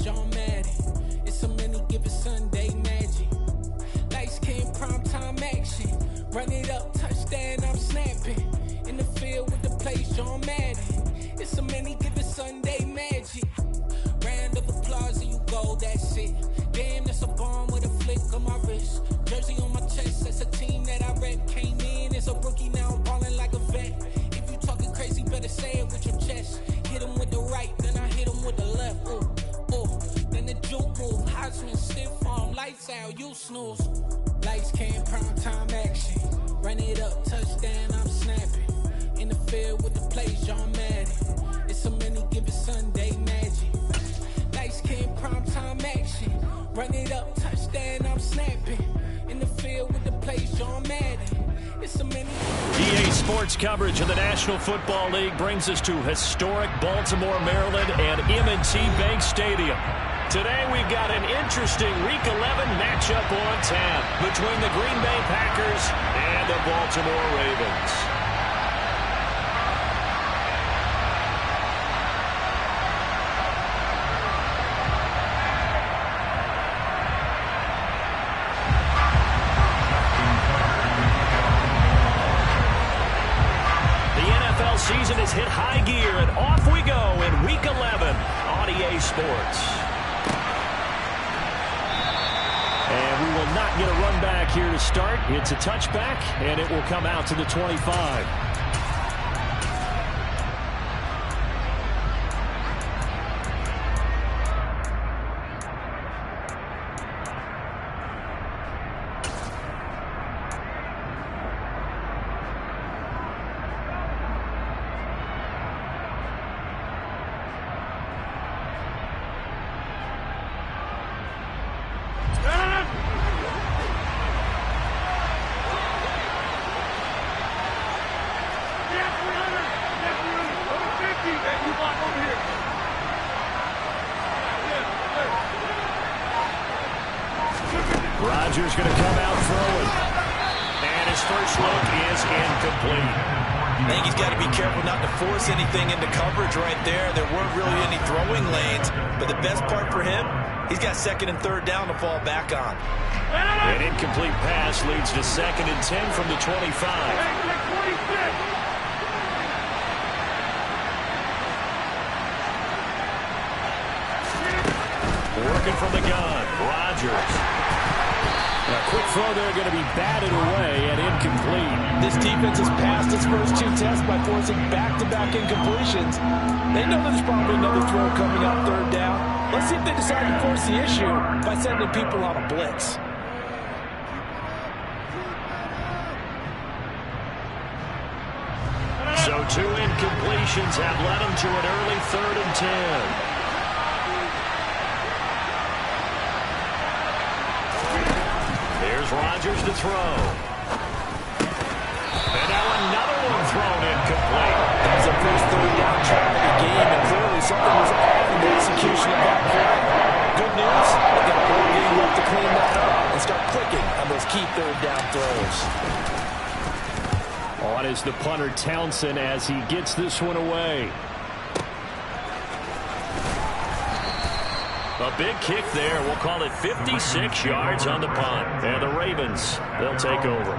John Madden. It's a many given Sunday magic. Lights came primetime action. Run it up, touchdown, I'm snapping. In the field with the plays, John Madden. It's a many given Sunday magic. Round of applause and you go, that's it. Damn, that's a bomb with a flick on my wrist. Jersey on my chest, that's a team that I rep. Came in as a rookie, now I'm ballin' like a vet. If you talking crazy, better say it with your chest. Hit him with the right, then I hit him with the left. Ooh, ooh. Then the juke move, Heisman stiff arm, lights out, you snooze. Lights came primetime action. Run it up, touchdown, I'm snapping. In the field with the plays, John Madden. It's a many given Sunday magic. Lights came primetime action. Run it up, touchdown, I'm snapping. In the field with the plays, John Madden. It's a many. EA Sports coverage of the National Football League brings us to historic Baltimore, Maryland, and M&T Bank Stadium. Today we've got an interesting Week 11 matchup on tap between the Green Bay Packers and the Baltimore Ravens. Season has hit high gear, and off we go in Week 11 on EA Sports. And we will not get a run back here to start. It's a touchback, and it will come out to the 25. Rodgers going to come out throwing. And his first look is incomplete. I think he's got to be careful not to force anything into coverage right there. There weren't really any throwing lanes. But the best part for him, he's got second and third down to fall back on. An incomplete pass leads to 2nd and 10 from the 25. Working from the gun, Rodgers. A quick throw there going to be batted away and incomplete. This defense has passed its first 2 tests by forcing back-to-back incompletions. They know there's probably another throw coming out third down. Let's see if they decide to force the issue by sending people on a blitz. So 2 incompletions have led them to an early 3rd and 10. There's Rodgers to throw. And now another one thrown incomplete. That was a first third down try of the game, and clearly something was off in the execution of that play. Good news, they've got a whole game left to clean that up and start clicking on those key third down throws. On is the punter Townsend as he gets this one away. A big kick there. We'll call it 56 yards on the punt. And the Ravens, they'll take over.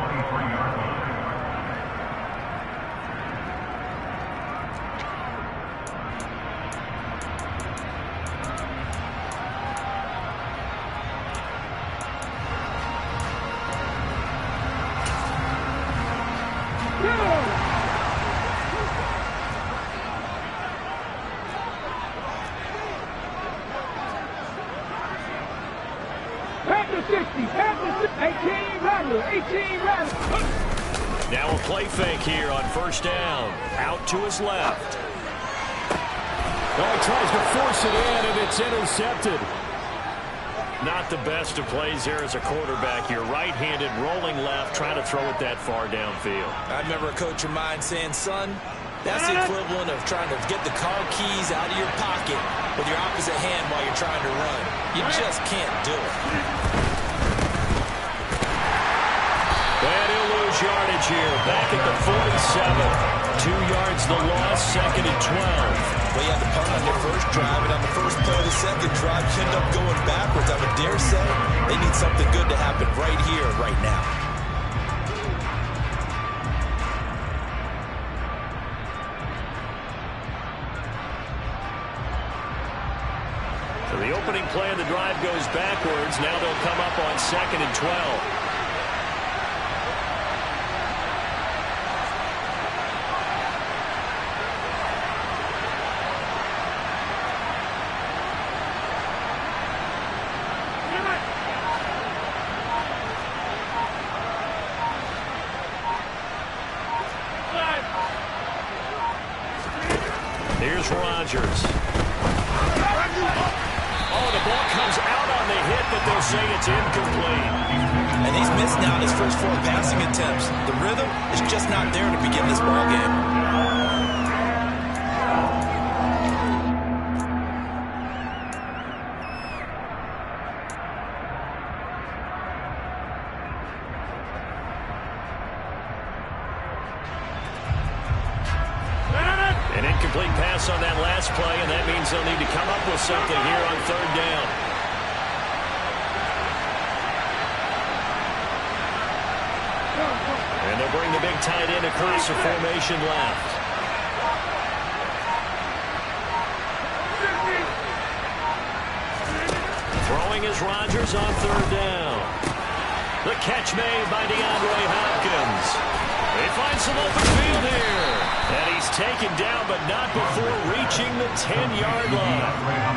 Now a play fake here on first down. Out to his left. Oh, he tries to force it in, and it's intercepted. Not the best of plays there as a quarterback. You're right-handed, rolling left, trying to throw it that far downfield. I remember a coach of mine saying, son, that's the equivalent of trying to get the car keys out of your pocket with your opposite hand while you're trying to run. You just can't do it. And he'll lose yardage here. Back at the 47. 2 yards the loss, 2nd and 12. Well, yeah, the punter on your first drive, and on the first play of the second drive, you end up going backwards. I would dare say they need something good to happen right here, right now. So the opening play of the drive goes backwards. Now they'll come up on 2nd and 12. Here's Rodgers. Oh, the ball comes out on the hit, but they'll say it's incomplete. And he's missed now his first 4 passing attempts. The rhythm is just not there to begin this ball game. An incomplete pass on that last play, and that means they'll need to come up with something here on 3rd down. And they'll bring the big tight end across the formation left. Throwing is Rodgers on 3rd down. The catch made by DeAndre Hopkins. They find some open field here. And he's taken down, but not before reaching the 10-yard line.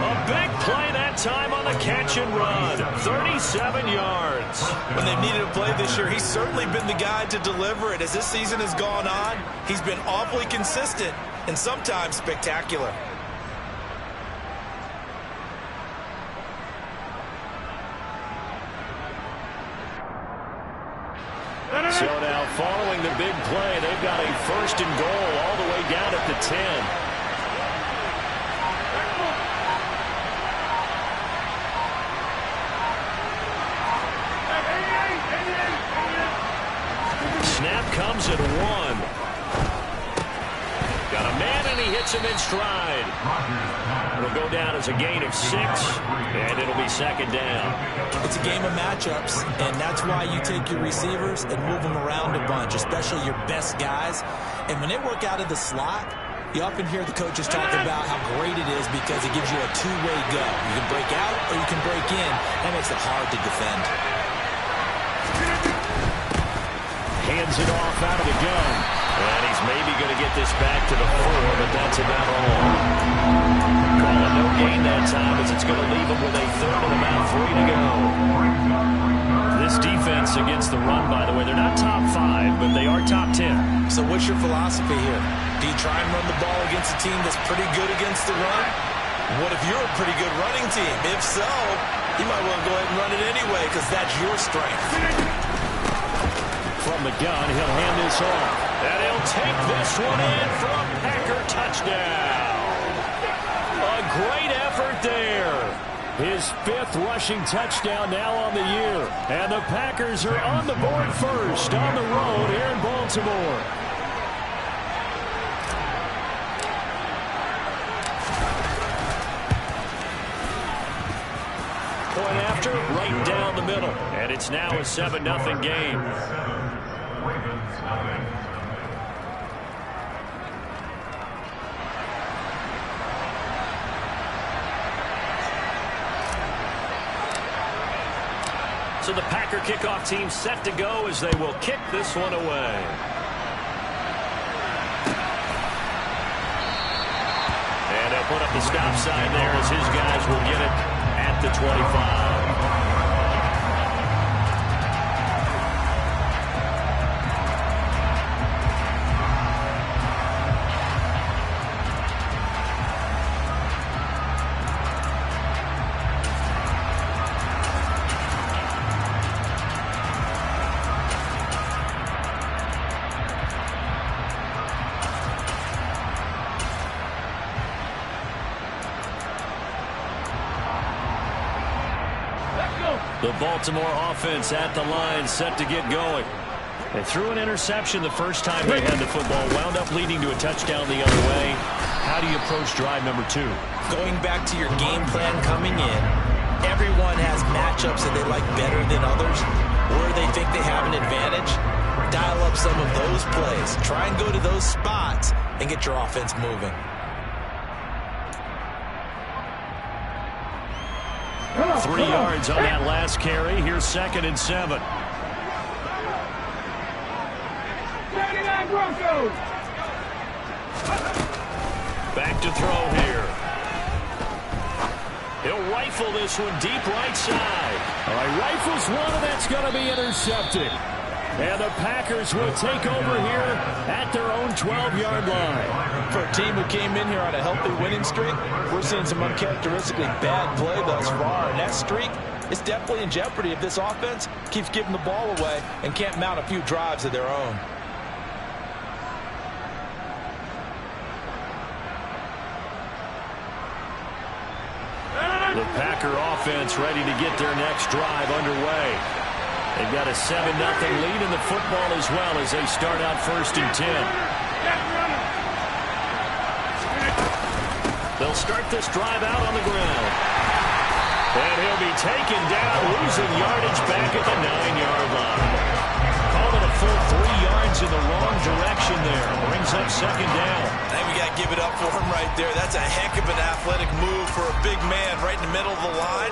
A big play that time on the catch and run. 37 yards. When they've needed a play this year, he's certainly been the guy to deliver it. As this season has gone on, he's been awfully consistent and sometimes spectacular. So now, following the big play, they've got a 1st and goal all the way down at the 10. Snap comes at 1. Got a man, and he hits him in stride. It'll go down as a gain of 6, and it'll be 2nd down. It's a game of matchups, and that's why you take your receivers and move them around a bunch, especially your best guys. And when they work out of the slot, you often hear the coaches talk about how great it is because it gives you a two-way go. You can break out or you can break in. That makes it hard to defend. Hands it off out of the gun. And he's maybe going to get this back to the 4, but that's about all. Calling no gain that time as it's going to leave him with a 3rd and about 3 to go. This defense against the run, by the way, they're not top 5, but they are top 10. So what's your philosophy here? Do you try and run the ball against a team that's pretty good against the run? What if you're a pretty good running team? If so, you might want to go ahead and run it anyway because that's your strength. From the gun, he'll hand this off. And he'll take this one in for a Packer touchdown. A great effort there. His 5th rushing touchdown now on the year. And the Packers are on the board first on the road here in Baltimore. Point after, right down the middle. And it's now a 7-0 game. So the Packer kickoff team set to go as they will kick this one away. And they'll put up the stop sign there as his guys will get it at the 25. The Baltimore offense at the line, set to get going. They threw an interception the first time they had the football, wound up leading to a touchdown the other way. How do you approach drive number 2. Going back to your game plan coming in, everyone has matchups that they like better than others, where they think they have an advantage. Dial up some of those plays. Try and go to those spots and get your offense moving. Three yards on that last carry. Here's 2nd and 7. Back to throw here. He'll rifle this one deep right side. All right, rifles one, and that's going to be intercepted. And the Packers will take over here at their own 12-yard line. For a team who came in here on a healthy winning streak, we're seeing some uncharacteristically bad play thus far. And that streak is definitely in jeopardy if this offense keeps giving the ball away and can't mount a few drives of their own. The Packer offense ready to get their next drive underway. They've got a 7-0 lead in the football as well as they start out 1st and 10. They'll start this drive out on the ground. And he'll be taken down, losing yardage back at the 9-yard line. Call it a full 3 yards in the wrong direction there. Brings up 2nd down. I think we got to give it up for him right there. That's a heck of an athletic move for a big man right in the middle of the line.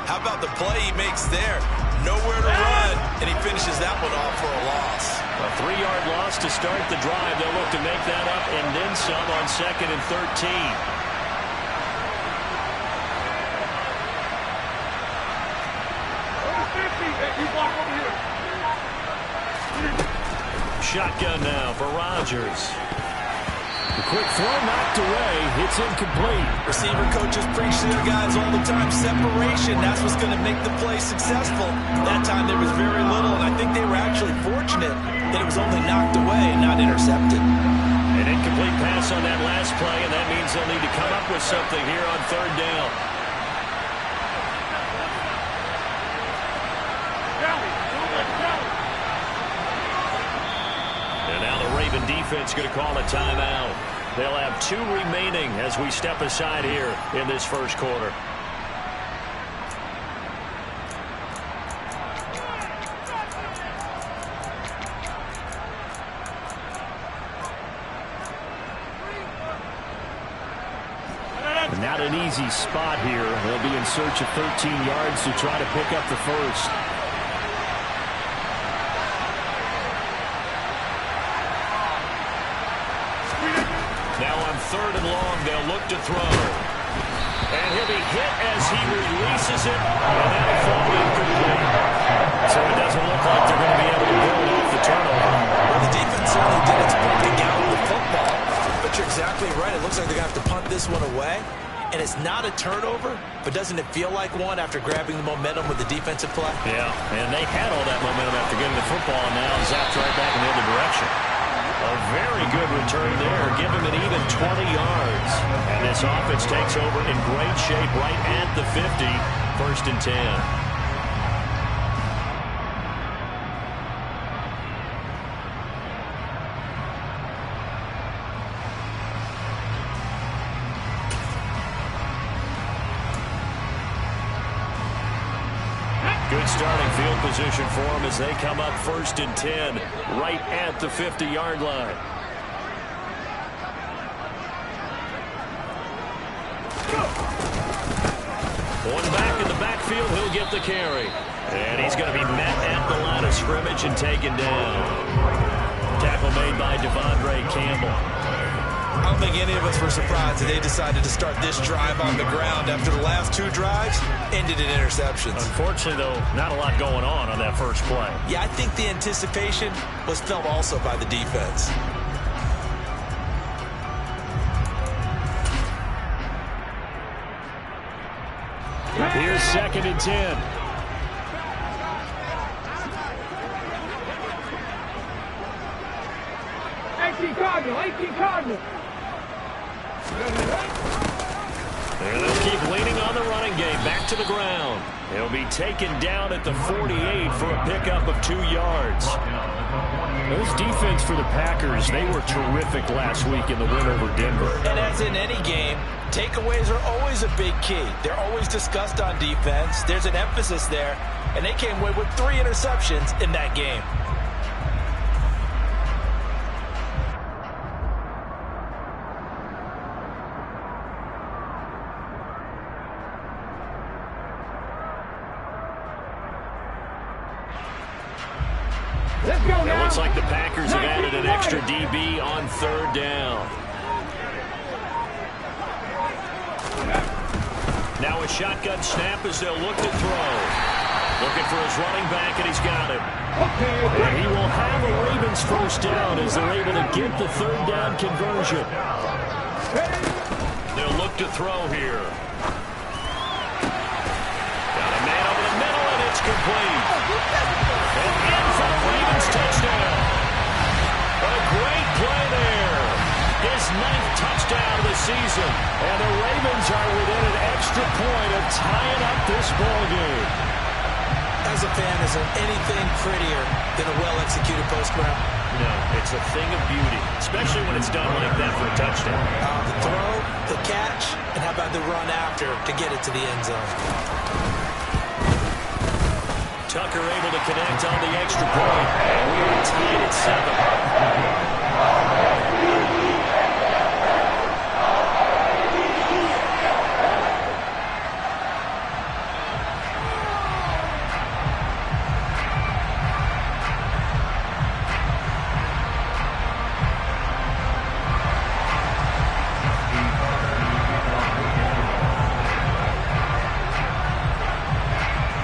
How about the play he makes there? Nowhere to run, and he finishes that one off for a loss. A 3-yard loss to start the drive. They'll look to make that up and then some on 2nd and 13. Shotgun now for Rodgers. The quick throw knocked away. It's incomplete. Receiver coaches preach to their guys all the time. Separation, that's what's going to make the play successful. That time there was very little, and I think they were actually fortunate that it was only knocked away, not intercepted. An incomplete pass on that last play, and that means they'll need to come up with something here on 3rd down. And now the Raven defense going to call a timeout. They'll have 2 remaining as we step aside here in this 1st quarter. Not an easy spot here. They'll be in search of 13 yards to try to pick up the 1st. Now on 3rd and long, they'll look to throw. And he'll be hit as he releases it, and that'll fall incomplete. So it doesn't look like they're going to be able to build off the turnover. Well, the defense certainly did its part to get the football, but you're exactly right. It looks like they're going to have to punt this one away. And it's not a turnover, but doesn't it feel like one after grabbing the momentum with the defensive play? Yeah, and they had all that momentum after getting the football, and now zapped right back in the other direction. A very good return there. Give him an even 20 yards. And this offense takes over in great shape right at the 50. 1st and 10. Good starting field position for them as they come up 1st and 10 right at the 50-yard line. One back in the backfield, he'll get the carry. And he's going to be met at the line of scrimmage and taken down. Tackle made by Devondre Campbell. I don't think any of us were surprised that they decided to start this drive on the ground after the last 2 drives ended in interceptions. Unfortunately, though, not a lot going on that first play. Yeah, I think the anticipation was felt also by the defense. Here's 2nd and 10. 18 Cardinal. And they'll keep leaning on the running game. Back to the ground. He'll be taken down at the 48 for a pickup of 2 yards. This defense for the Packers, they were terrific last week in the win over Denver. And as in any game, takeaways are always a big key. They're always discussed on defense. There's an emphasis there, and they came away with 3 interceptions in that game. It looks like the Packers have added an extra DB on 3rd down. Now a shotgun snap as they'll look to throw. Looking for his running back, and he's got him. And he will have a Ravens first down as they're able to get the 3rd down conversion. They'll look to throw here. Got a man over the middle, and it's complete. And in for the Ravens touchdown. A great play there. His 9th touchdown of the season. And the Ravens are within an extra point of tying up this ball game. As a fan, is there anything prettier than a well-executed post route? No, it's a thing of beauty, especially when it's done like that for a touchdown. The throw, the catch, and how about the run after to get it to the end zone? Tucker able to connect on the extra point, and we are tied at 7.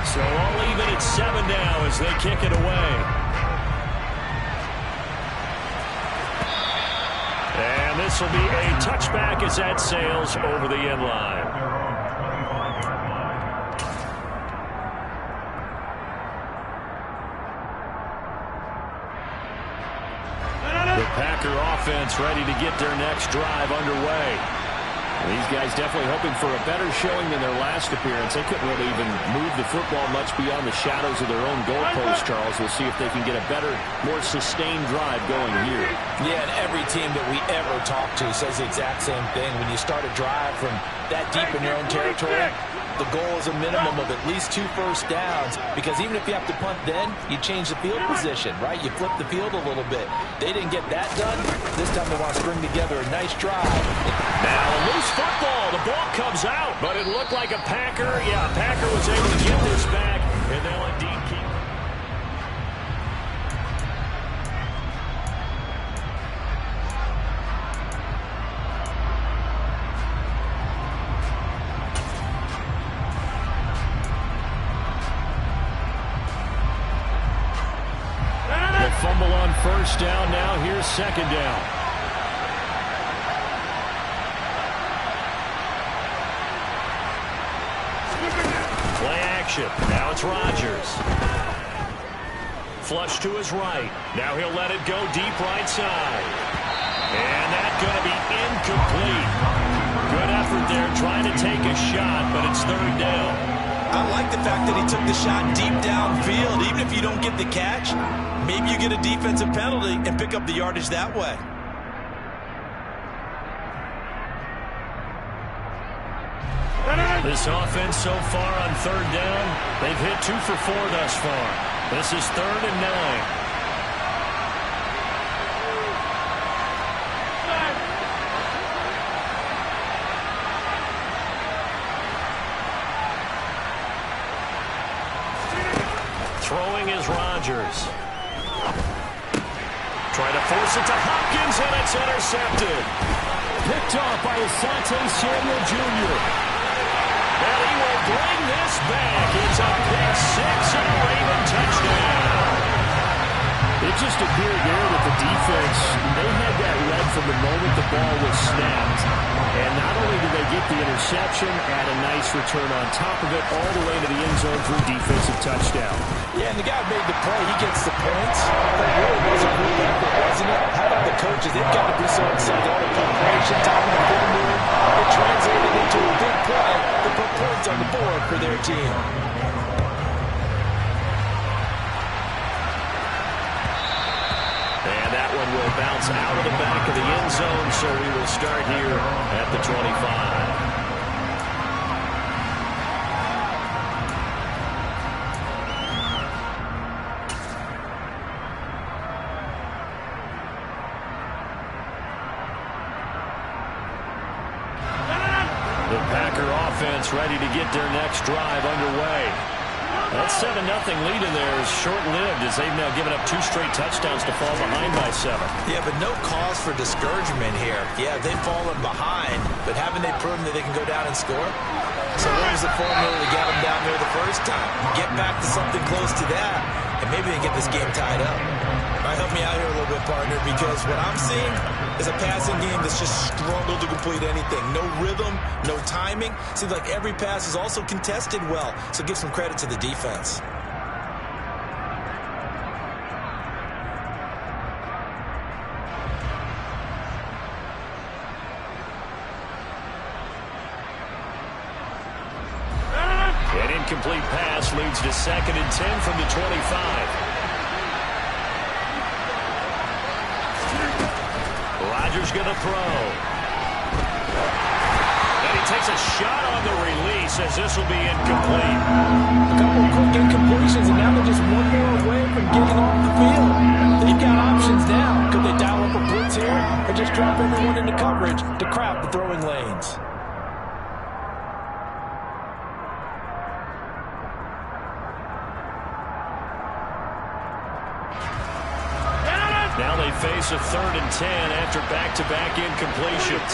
So all even at 7 now as they kick it away. And this will be a touchback as that sails over the end line. The Packer offense ready to get their next drive underway. These guys definitely hoping for a better showing than their last appearance. They couldn't really even move the football much beyond the shadows of their own goalpost, Charles. We'll see if they can get a better, more sustained drive going here. Yeah, and every team that we ever talk to says the exact same thing. When you start a drive from that deep in your own territory, the goal is a minimum of at least 2 first downs, because even if you have to punt then, you change the field position, right? You flip the field a little bit. They didn't get that done. This time they want to string together a nice drive. Now a loose football. The ball comes out, but it looked like a Packer. Yeah, a Packer was able to get this back, and they'll indeed keep. Fumble on 1st down. Now here's 2nd down. Play action. Now it's Rodgers. Flush to his right. Now he'll let it go deep right side. And that's going to be incomplete. Good effort there trying to take a shot, but it's 3rd down. I like the fact that he took the shot deep downfield. Even if you don't get the catch, maybe you get a defensive penalty and pick up the yardage that way. This offense so far on 3rd down, they've hit 2 for 4 thus far. This is 3rd and 9. Throwing is Rodgers. Try to force it to Hopkins, and it's intercepted. Picked off by Asante Samuel Jr. And he will bring this back. It's a pick 6 and a Raven touchdown. It just appeared there that the defense, they had that read from the moment the ball was snapped. And not only did they get the interception, add a nice return on top of it, all the way to the end zone for a defensive touchdown. Yeah, and the guy who made the play, he gets the points. That really was a group effort, wasn't it? How about the coaches? They've got to be so excited. All the preparation time in the film room, it translated into a big play to put points on the board for their team. will bounce out of the back of the end zone, so we will start here at the 25. The Packer offense ready to get their next drive underway. That 7-0 lead in there is short-lived as they've now given up 2 straight touchdowns to fall behind by 7. Yeah, but no cause for discouragement here. Yeah, they've fallen behind, but haven't they proven that they can go down and score? So what was the formula to get them down there the first time? Get back to something close to that, and maybe they get this game tied up. All right, help me out here a little bit, partner, because what I'm seeing is a passing game that's just struggled to complete anything. No rhythm, no timing. Seems like every pass is also contested well, so give some credit to the defense. An incomplete pass leads to 2nd and 10 from the 25. Rodgers going to throw. And he takes a shot on the release as this will be incomplete. A couple of quick incompletions, and now they're just one more away from getting off the field. They've got options now. Could they dial up a blitz here or just drop everyone into coverage to crowd the throwing lanes? Now they face a 3rd and 10 after back-to-back incompletions.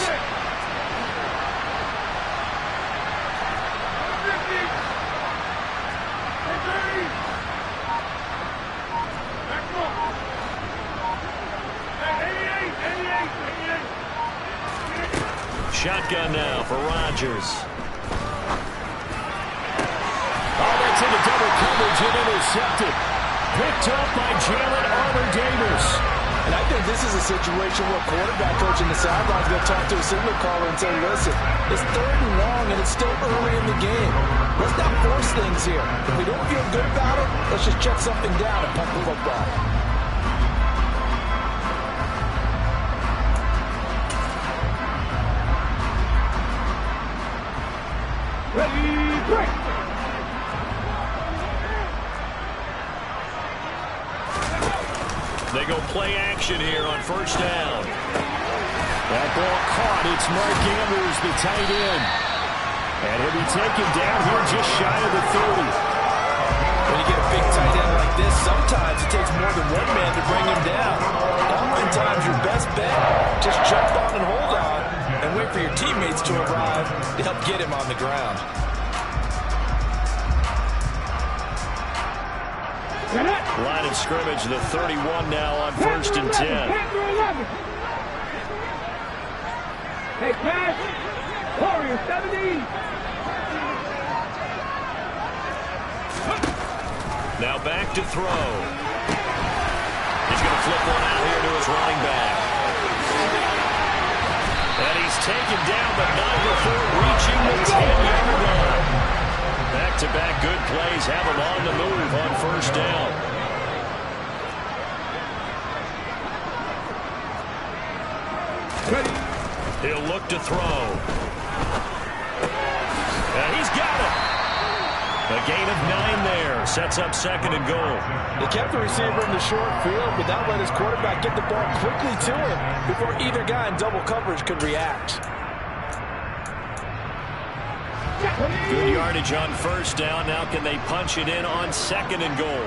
Shotgun now for Rodgers. Oh, that's into double coverage and intercepted. Picked up by Jalen Armour-Davis. And I think this is a situation where quarterback coach in the sideline is going to talk to a signal caller and say, listen, it's 3rd and long and it's still early in the game. Let's not force things here. If we don't feel good about it, let's just check something down and pump the football. Ready, break! They go play action here on 1st down. That ball caught. It's Mark Andrews, the tight end. And he'll be taken down here just shy of the 30. When you get a big tight end like this, sometimes it takes more than one man to bring him down. Oftentimes, your best bet, just jump on and hold on and wait for your teammates to arrive to help get him on the ground. Line of scrimmage, the 31 now on 1st and 10. Hey, pass. Warrior 70. Now back to throw. He's going to flip one out here to his running back. And he's taken down, but not before reaching the 10-yard line. Back-to-back good plays have him on the move on 1st down. Ready. He'll look to throw. And he's got it. A gain of 9 there. Sets up 2nd and goal. They kept the receiver in the short field, but that let his quarterback get the ball quickly to him before either guy in double coverage could react. Good yardage on 1st down. Now can they punch it in on 2nd and goal?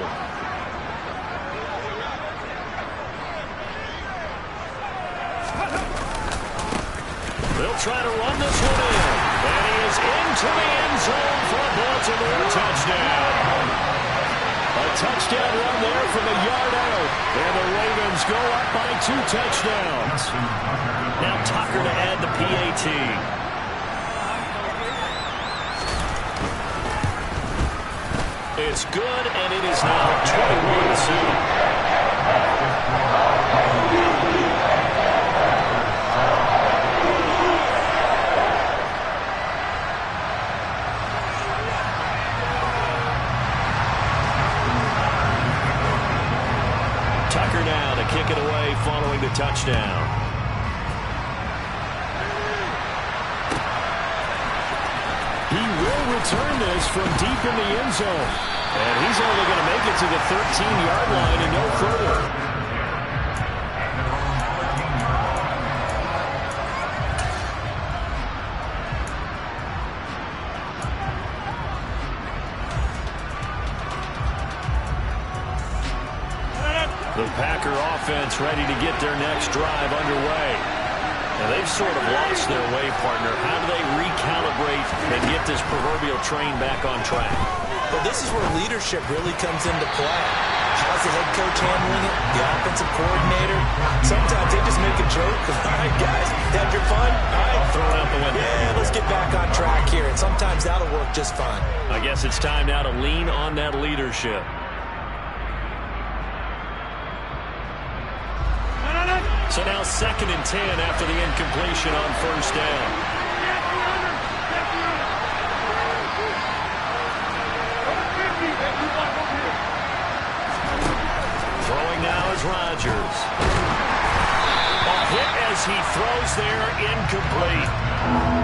They'll try to run this one in. And he is into the end zone for a Baltimore touchdown. A touchdown run there from a yard out. And the Ravens go up by 2 touchdowns. Now Tucker to add the PAT. It's good, and it is now 21-2. Tucker now to kick it away following the touchdown. He will return this from deep in the end zone. And he's only going to make it to the 13-yard line and no further. The Packer offense ready to get their next drive underway. And they've sort of lost their way, partner. How do they recalibrate and get this proverbial train back on track? Well, this is where leadership really comes into play. How's the head coach handling it? The offensive coordinator? Sometimes they just make a joke. All right, guys, had your fun? All right. Throw it out the window. Yeah, let's get back on track here. And sometimes that'll work just fine. I guess it's time now to lean on that leadership. So now 2nd and 10 after the incompletion on first down. Throwing now is Rodgers. A hit as he throws there, incomplete.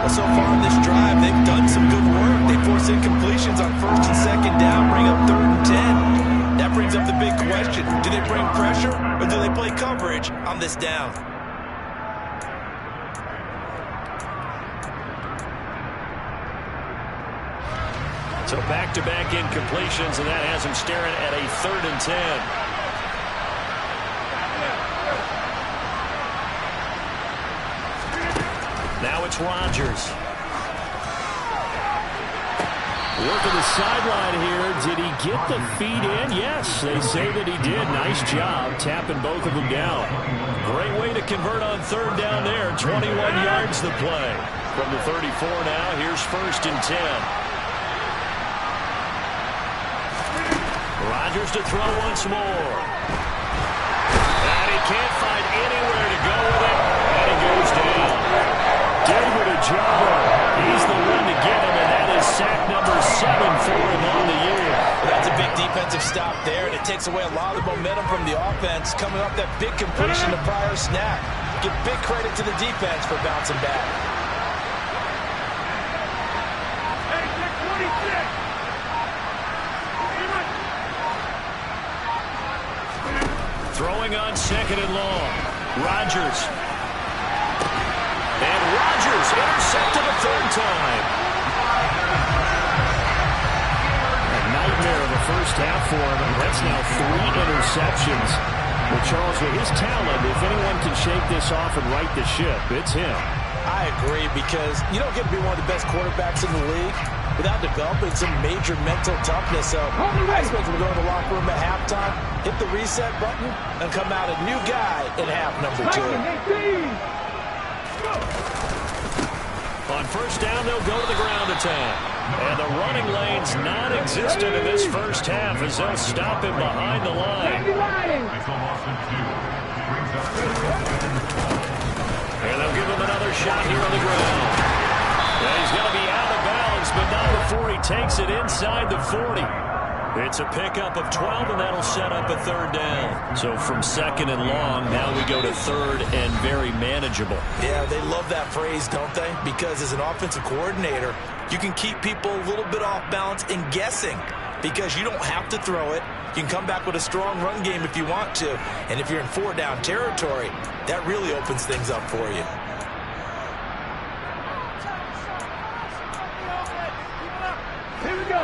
Well, so far on this drive, they've done some good work. They force incompletions on 1st and 2nd down, bring up 3rd and 10. That brings up the big question. Do they bring pressure or do they play coverage on this down? So back-to-back incompletions, and that has him staring at a 3rd and 10. Now it's Rodgers. Working the sideline here. Did he get the feet in? Yes, they say that he did. Nice job tapping both of them down. Great way to convert on 3rd down there. 21 yards the play. From the 34 now, here's 1st and 10. Rodgers to throw once more. And he can't find anywhere to go with it. And he goes down. David Ojabo. He's the one to get him, and that is sack number 7 for him on the year. Well, that's a big defensive stop there, and it takes away a lot of the momentum from the offense coming off that big completion the prior snap. Give big credit to the defense for bouncing back. Throwing on 2nd and long. Rodgers. And Rodgers intercepted a 3rd time. A nightmare of a first half for him, and that's now 3 interceptions. Well, Charles, with his talent, if anyone can shake this off and right the ship, it's him. I agree, because you don't get to be one of the best quarterbacks in the league without developing some major mental toughness. So I expect him to go in the locker room at halftime, hit the reset button, and come out a new guy in half number 2. On 1st down, they'll go to the ground attack. And the running lane's non-existent in this first half as they'll stop him behind the line. And they'll give him another shot here on the ground. And he's going to be out of bounds, but not before he takes it inside the 40. It's a pickup of 12, and that'll set up a 3rd down. So from 2nd and long, now we go to 3rd and very manageable. Yeah, they love that phrase, don't they? Because as an offensive coordinator, you can keep people a little bit off balance and guessing, because you don't have to throw it. You can come back with a strong run game if you want to. And if you're in 4-down territory, that really opens things up for you.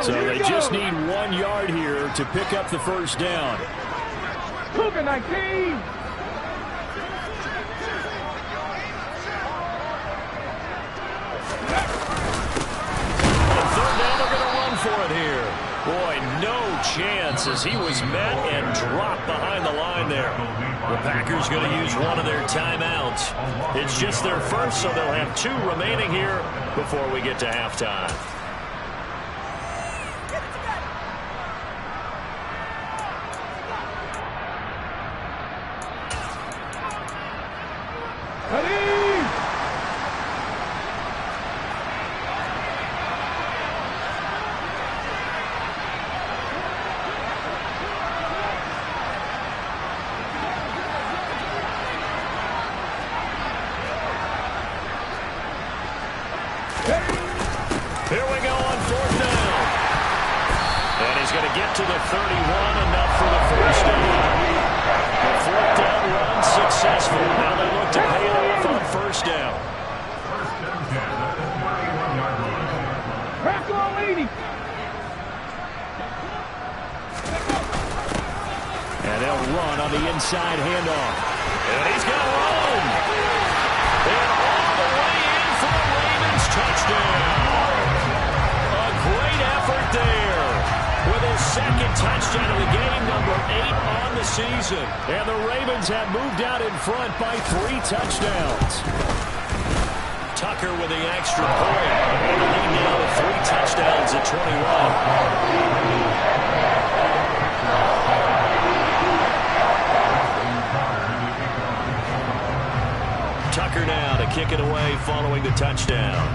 So they just need 1 yard here to pick up the first down. Cougar 19. On 3rd down, they're going to run for it here. Boy, no chance as he was met and dropped behind the line there. The Packers going to use one of their timeouts. It's just their first, so they'll have 2 remaining here before we get to halftime. Here we go on 4th down. And he's going to get to the 31, enough for the first down. The 4th down run successful. Now they look to pay it off on 1st down. Crack on 80. And they'll run on the inside handoff. And he's going to roam. And all the way in for a Ravens touchdown. A great effort there. With his 2nd touchdown of the game, number 8 on the season. And the Ravens have moved out in front by 3 touchdowns. Tucker with the extra point. And the lead now to 3 touchdowns at 21. Tucker now to kick it away following the touchdown.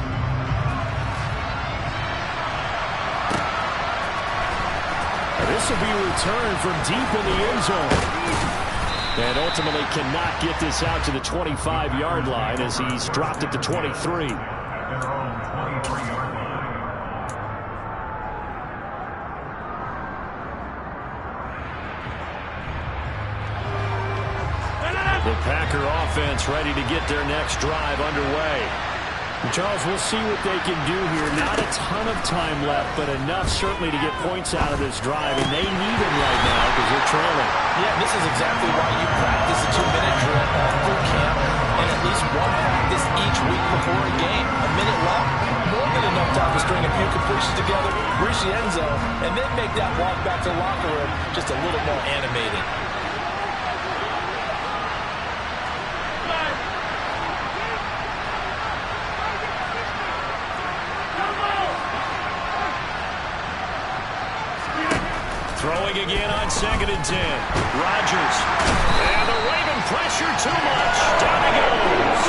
This will be returned from deep in the end zone. And ultimately cannot get this out to the 25-yard line as he's dropped at the 23. The Packer offense ready to get their next drive underway. Charles, we'll see what they can do here. Not a ton of time left, but enough certainly to get points out of this drive, and they need them right now because they're trailing. Yeah, this is exactly why you practice a 2-minute drill all through camp and at least one practice each week before a game. A minute left, more than enough time to string a few completions together, reach the end zone, and then make that walk back to the locker room just a little more animated. Throwing again on 2nd and 10. Rodgers. And the Raven pressure too much. Down he goes.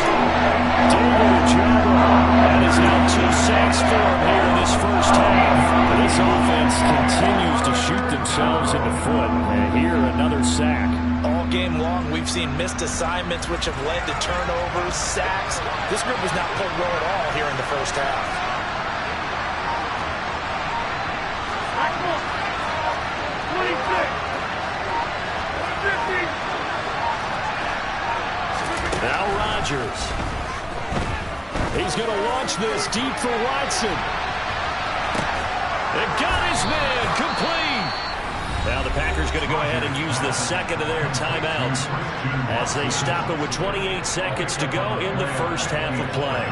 David Ojabo. That is now 2 sacks for him here in this first half. This offense continues to shoot themselves in the foot. And here, another sack. All game long, we've seen missed assignments which have led to turnovers, sacks. This group has not played well at all here in the first half. Now Rodgers. He's going to launch this deep for Watson. And got his man complete. Now the Packers going to go ahead and use the 2nd of their timeouts as they stop it with 28 seconds to go in the first half of play.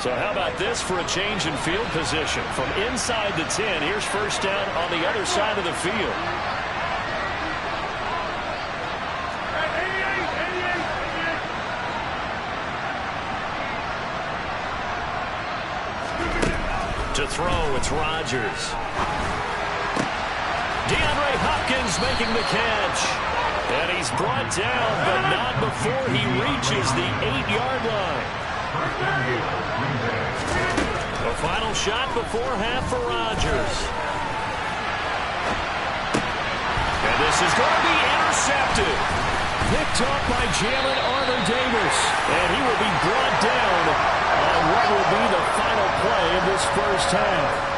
So how about this for a change in field position? From inside the 10, here's 1st down on the other side of the field. To throw, it's Rodgers. DeAndre Hopkins making the catch. And he's brought down, but not before he reaches the 8-yard line. The final shot before half for Rodgers. And this is going to be intercepted. Picked up by Jalen Armour-Davis. And he will be brought down on what will be the final play of this first half.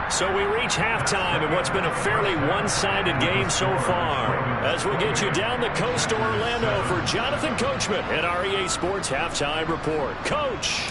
So we reach halftime in what's been a fairly one-sided game so far. As we'll get you down the coast to Orlando for Jonathan Coachman at our EA Sports Halftime Report. Coach.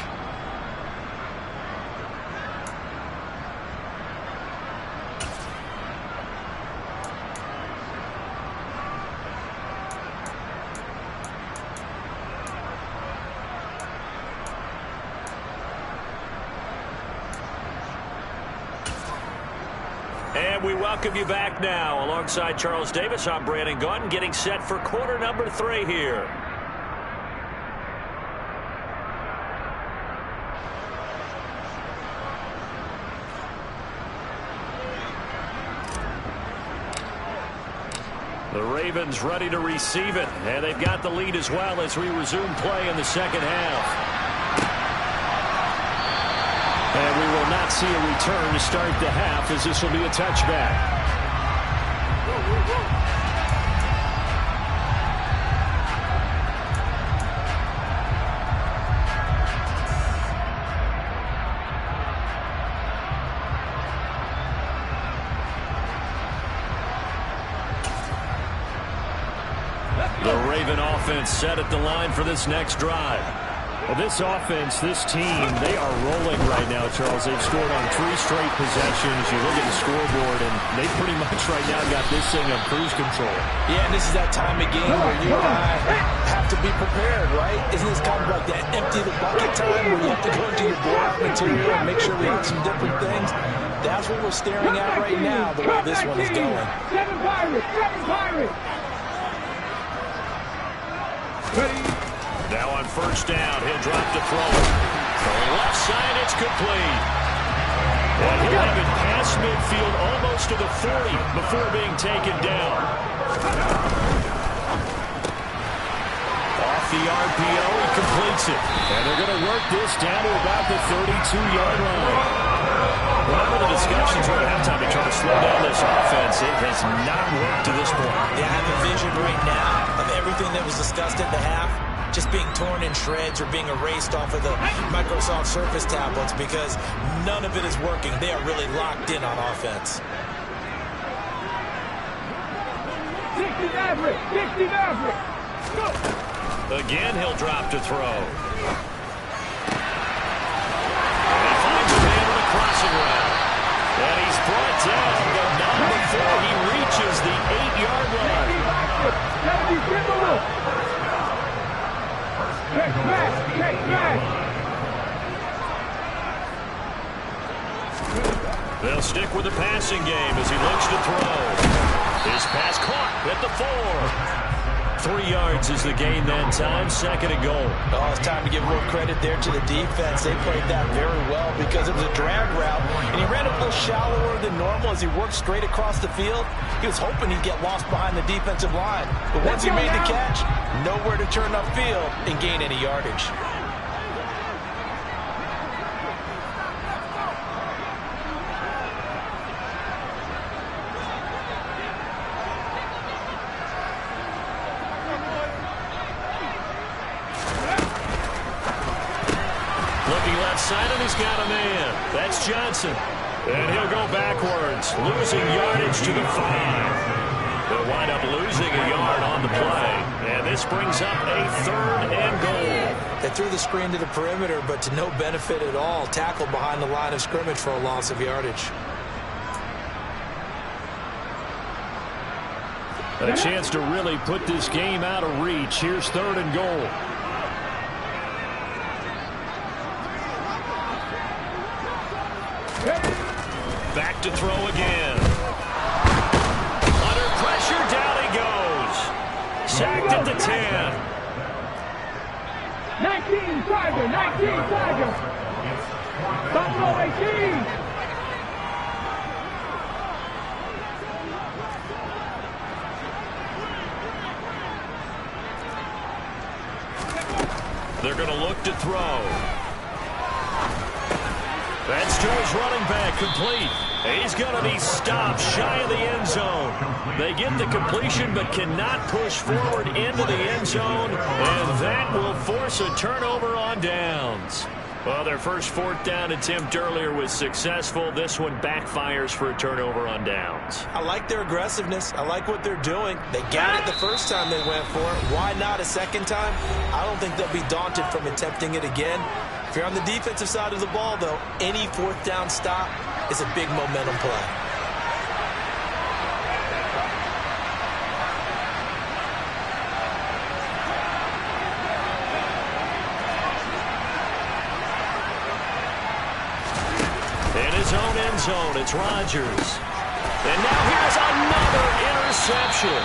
And we welcome you back now. Alongside Charles Davis, I'm Brandon Gaudin, getting set for quarter number 3 here. The Ravens ready to receive it, and they've got the lead as well as we resume play in the second half. And we will not see a return to start the half, as this will be a touchback. The Raven offense set at the line for this next drive. Well, this offense, this team, they are rolling right now, Charles. They've scored on 3 straight possessions. You look at the scoreboard, and they pretty much right now got this thing on cruise control. Yeah, and this is that time of game where you and I have to be prepared, right? Isn't this kind of like that empty the bucket time where you have to go into your blowout material and make sure we hit some different things? That's what we're staring at right now, the way this one is going. 7 Pirates! 7 Pirates! Now on first down, he'll drop to throw it. Going left side, it's complete. And he'll have it past midfield almost to the 40 before being taken down. Off the RPO, he completes it. And they're going to work this down to about the 32-yard line. Remember the discussions at halftime to try to slow down this offense. It has not worked to this point. Yeah, I have a vision right now of everything that was discussed at the half just being torn in shreds or being erased off of the Microsoft Surface tablets because none of it is working. They are really locked in on offense. 60 Maverick! 60 Maverick! Again, he'll drop to throw. And he finds a man on a crossing route. And he's brought down, but not before he reaches the 8-yard line. Take back! Take back! They'll stick with the passing game as he looks to throw. His pass caught at the 4. 3 yards is the gain that time, 2nd and goal. Oh, it's time to give more credit there to the defense. They played that very well because it was a drag route, and he ran a little shallower than normal as he worked straight across the field. He was hoping he'd get lost behind the defensive line, but once he made the catch, nowhere to turn upfield and gain any yardage. Side and he's got a man. That's Johnson. And he'll go backwards, losing yardage to the 5. They'll wind up losing a yard on the play. And this brings up a 3rd and goal. They threw the screen to the perimeter, but to no benefit at all. Tackled behind the line of scrimmage for a loss of yardage. A chance to really put this game out of reach. Here's 3rd and goal. Back to throw again. Under pressure, down he goes. Sacked at the 10. 19 Tiger! 19 Tiger! Buffalo 18! They're going to look to throw. That's to his running back, complete. He's going to be stopped shy of the end zone. They get the completion but cannot push forward into the end zone, and that will force a turnover on downs. Well, their first 4th down attempt earlier was successful. This one backfires for a turnover on downs. I like their aggressiveness. I like what they're doing. They got it the first time they went for it. Why not a second time? I don't think they'll be daunted from attempting it again. If you're on the defensive side of the ball, though, any 4th down stop is a big momentum play. In his own end zone, it's Rodgers. And now here's another interception.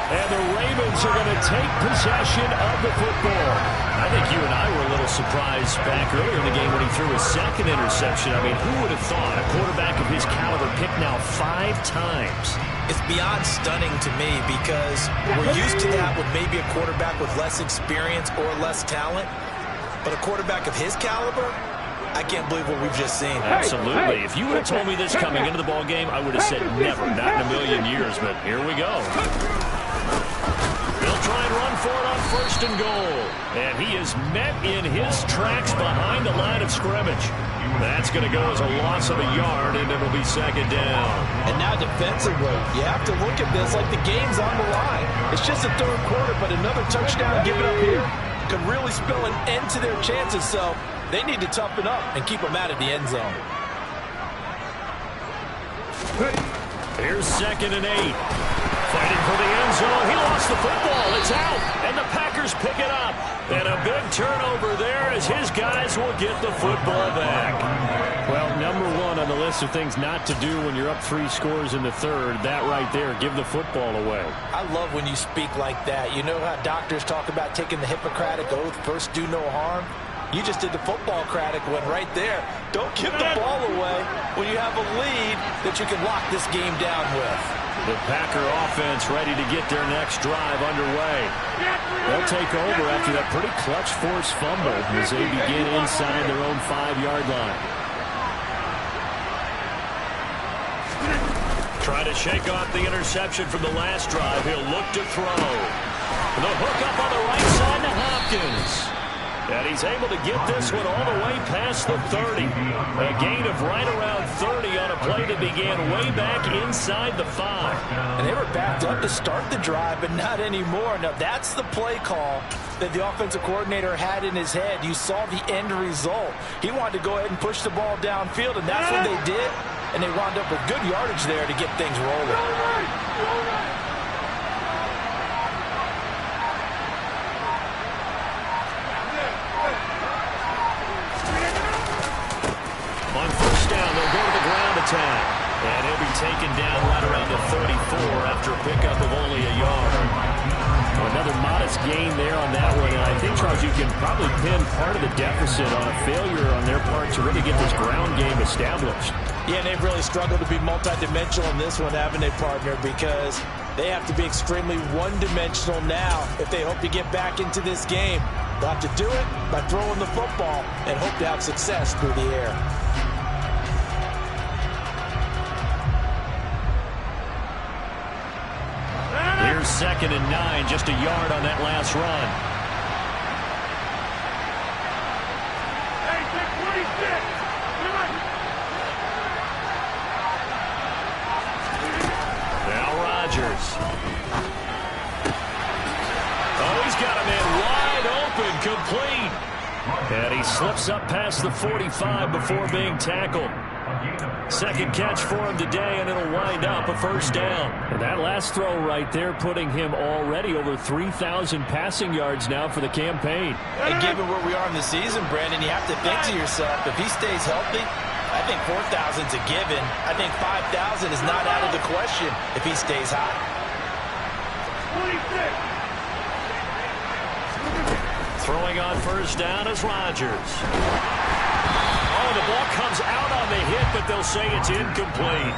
And the Ravens are going to take possession of the football. I think you and I were a little surprised back earlier in the game when he threw his 2nd interception. I mean, who would have thought a quarterback of his caliber picked now 5 times? It's beyond stunning to me because we're used to that with maybe a quarterback with less experience or less talent. But a quarterback of his caliber, I can't believe what we've just seen. Absolutely. If you would have told me this coming into the ball game, I would have said never, not in a million years, but here we go. They'll try and run for it on 1st and goal. And he is met in his tracks behind the line of scrimmage. That's going to go as a loss of a yard, and it'll be 2nd down. And now defensively, you have to look at this like the game's on the line. It's just the 3rd quarter, but another touchdown given up here could really spell an end to their chances, so they need to toughen up and keep them out of the end zone. Here's 2nd and 8. Fighting for the end zone. He lost the football. It's out. And the Packers pick it up. And a big turnover there as his guys will get the football back. Well, number 1 on the list of things not to do when you're up 3 scores in the 3rd. That right there, give the football away. I love when you speak like that. You know how doctors talk about taking the Hippocratic Oath, first do no harm? You just did the football-cratic one right there. Don't give the ball away when you have a lead that you can lock this game down with. The Packer offense ready to get their next drive underway. They'll take over after that pretty clutch forced fumble as they begin inside their own 5-yard line. Trying to shake off the interception from the last drive. He'll look to throw. The hook up on the right side to Hopkins. And he's able to get this one all the way past the 30. A gain of right around 30 on a play that began way back inside the 5. And they were backed up to start the drive, but not anymore. Now, that's the play call that the offensive coordinator had in his head. You saw the end result. He wanted to go ahead and push the ball downfield, and that's what they did. And they wound up with good yardage there to get things rolling. On 1st down, they'll go to the ground attack. And he'll be taken down right around the 34 after a pickup of only a yard. Another modest gain there on that one. And I think, Charles, you can probably pin part of the deficit on a failure on their part to really get this ground game established. Yeah, and they've really struggled to be multidimensional in this one, haven't they, partner? Because they have to be extremely one-dimensional now if they hope to get back into this game. They'll have to do it by throwing the football and hope to have success through the air. Here's 2nd and 9, just a yard on that last run. Now Rodgers. Oh, he's got a man wide open, complete. And he slips up past the 45 before being tackled. 2nd catch for him today, and it'll wind up a 1st down. And that last throw right there putting him already over 3,000 passing yards now for the campaign. And given where we are in the season, Brandon, you have to think to yourself, if he stays healthy, I think 4,000's a given. I think 5,000 is not out of the question if he stays hot. 26. Throwing on 1st down is Rodgers. Oh, the ball comes out on the hit, but they'll say it's incomplete.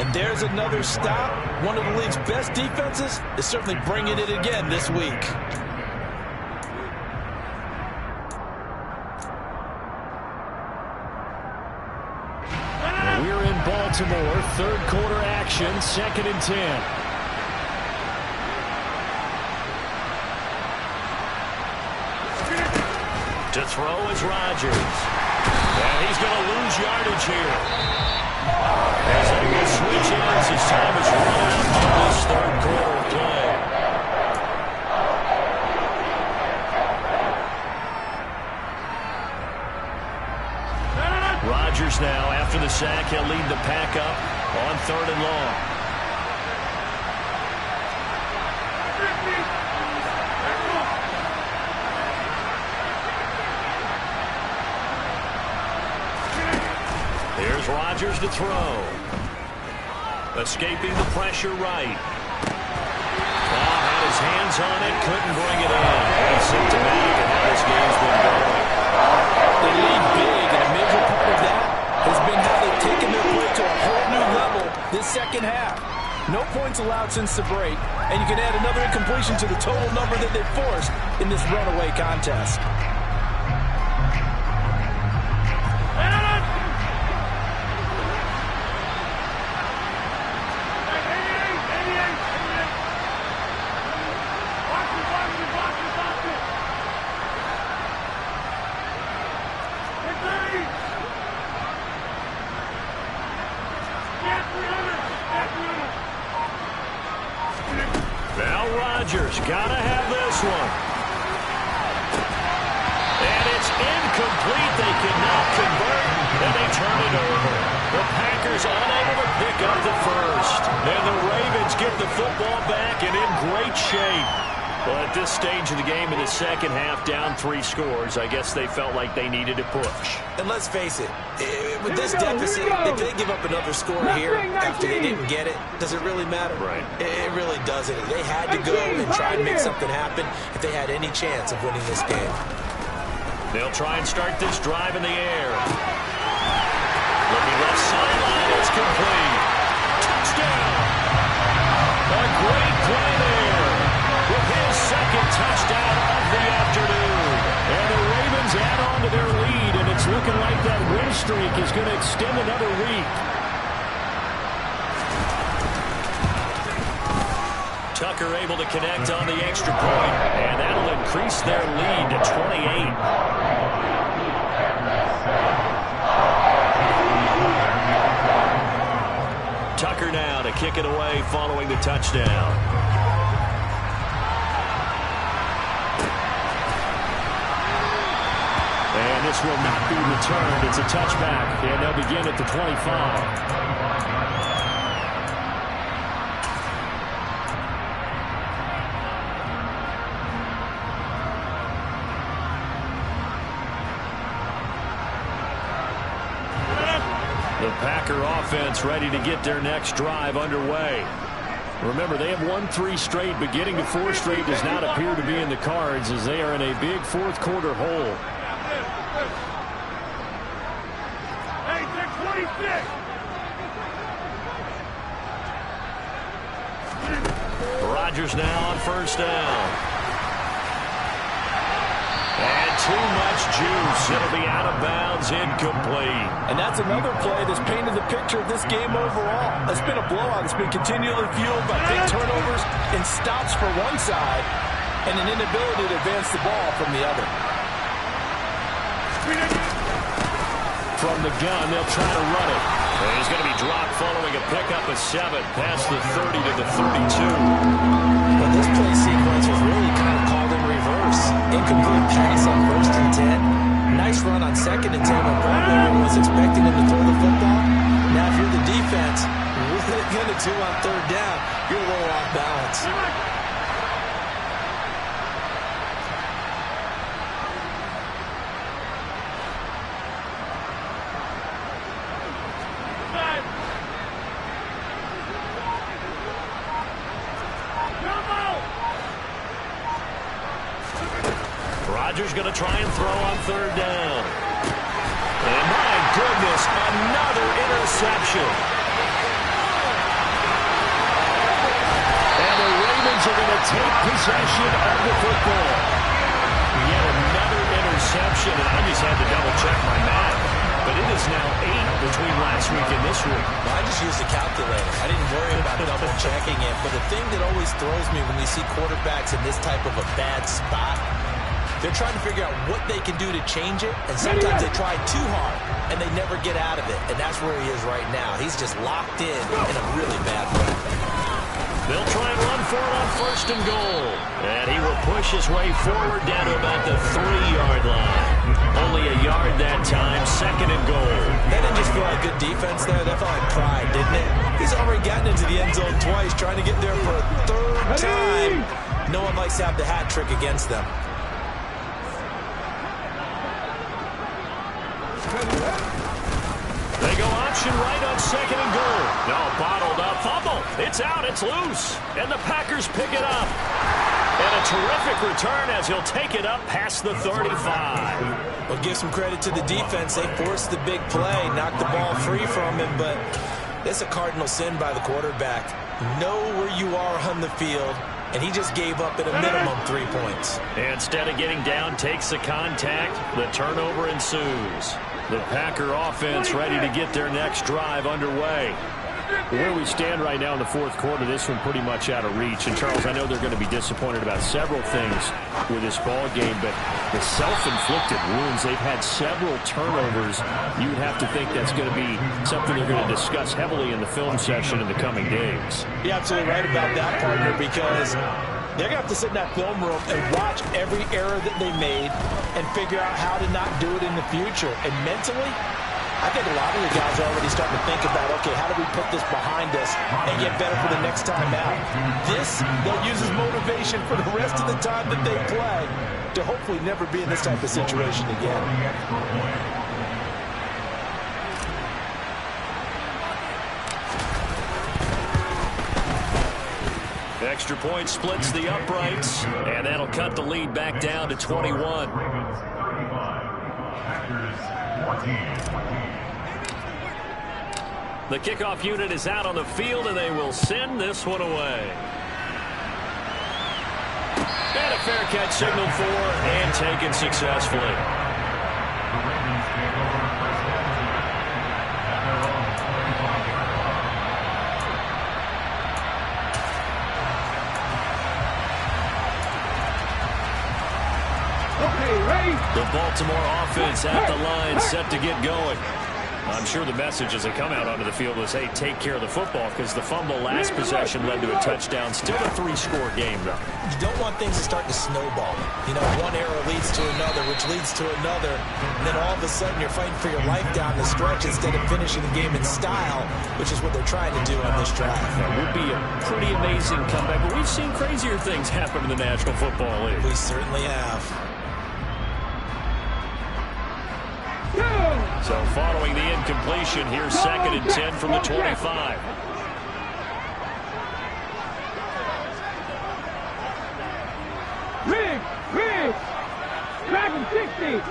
And there's another stop. One of the league's best defenses is certainly bringing it again this week. We're in Baltimore. 3rd quarter action. 2nd and 10. To throw is Rodgers. And he's going to lose yardage here. As they will switch ends as time is run out on this 3rd quarter play. Rodgers now, after the sack, he'll lead the pack up on 3rd and long. Here's Rodgers to throw. Escaping the pressure right. Had his hands on it, couldn't bring it in. Pretty symptomatic of how this game's been going. They lead big, and a major part of that has been how they've taken their play to a whole new level this 2nd half. No points allowed since the break, and you can add another incompletion to the total number that they've forced in this runaway contest. Rodgers, gotta have this one. And it's incomplete. They cannot convert, and they turn it over. The Packers unable to pick up the first. And the Ravens get the football back and in great shape. Well, at this stage of the game in the second half, down 3 scores, I guess they felt like they needed to push. And let's face it, with this deficit, if they give up another score here after they didn't get it, does it really matter? Right. It really doesn't. They had to go and try and make something happen if they had any chance of winning this game. They'll try and start this drive in the air. Looking left sideline, it's complete. Touchdown! A great play there with his second touchdown of the afternoon. And the Ravens add on to their lead, and it's looking like that win streak is going to extend another week. Tucker able to connect on the extra point, and that'll increase their lead to 28. Tucker now to kick it away following the touchdown. And this will not be returned. It's a touchback, and they'll begin at the 25. The Packer offense ready to get their next drive underway. Remember, they have won 3 straight, but getting to 4 straight does not appear to be in the cards as they are in a big fourth quarter hole. Rodgers now on first down. And too much juice. It'll be out of bounds, incomplete. And that's another play that's painted the picture of this game overall. It's been a blowout. It's been continually fueled by big turnovers and stops for one side and an inability to advance the ball from the other. From the gun, they'll try to run it. And he's going to be dropped following a pickup of 7 past the 30 to the 32. But this play sequence was really kind of called in reverse. Incomplete pass on 1st and 10. Nice run on 2nd and 10 when Brown was expecting him to throw the football. Now if you're the defense, what are they going to do on 3rd down? You're a little off balance. Rodgers going to try and throw on 3rd down. And my goodness, another interception. And the Ravens are going to take possession of the football. Yet another interception, and I just had to double-check my math. But it is now 8 between last week and this week. Well, I just used a calculator. I didn't worry about double-checking it. But the thing that always throws me when you see quarterbacks in this type of a bad spot, they're trying to figure out what they can do to change it, and sometimes they try too hard, and they never get out of it, and that's where he is right now. He's just locked in a really bad way. They'll try and run for it on 1st and goal, and he will push his way forward down to about the 3-yard line. Only a yard that time, 2nd and goal. That didn't just feel like good defense there. That felt like pride, didn't it? He's already gotten into the end zone twice, trying to get there for a 3rd time. No one likes to have the hat trick against them. They go option right on 2nd and goal. No, bottled up. Fumble. It's out. It's loose. And the Packers pick it up. And a terrific return as he'll take it up past the 35. Well, give some credit to the defense. They forced the big play, knocked the ball free from him, but it's a cardinal sin by the quarterback. Know where you are on the field, and he just gave up at a minimum 3 points. Instead of getting down, takes the contact. The turnover ensues. The Packer offense ready to get their next drive underway. Where we stand right now in the fourth quarter, this one pretty much out of reach. And, Charles, I know they're going to be disappointed about several things with this ball game, but the self-inflicted wounds, they've had several turnovers. You would have to think that's going to be something they're going to discuss heavily in the film session in the coming days. You're absolutely right about that, partner, because They're going to have to sit in that film room and watch every error that they made and figure out how to not do it in the future. And mentally, I think a lot of the guys are already starting to think about, okay, how do we put this behind us and get better for the next time out? This, they'll use as motivation for the rest of the time that they play to hopefully never be in this type of situation again. Extra point splits the uprights, and that'll cut the lead back down to 21. The kickoff unit is out on the field, and they will send this one away. And a fair catch signaled for and taken successfully. The Baltimore offense at the line, set to get going. I'm sure the message as they come out onto the field was, hey, take care of the football, because the fumble last possession led to a touchdown. Still a 3-score game, though. You don't want things to start to snowball. You know, one error leads to another, which leads to another. And then all of a sudden you're fighting for your life down the stretch instead of finishing the game in style, which is what they're trying to do on this drive. That would be a pretty amazing comeback, but we've seen crazier things happen in the National Football League. We certainly have. So following the incompletion, here's 2nd and 10 from the 25. Rig! Back and 60.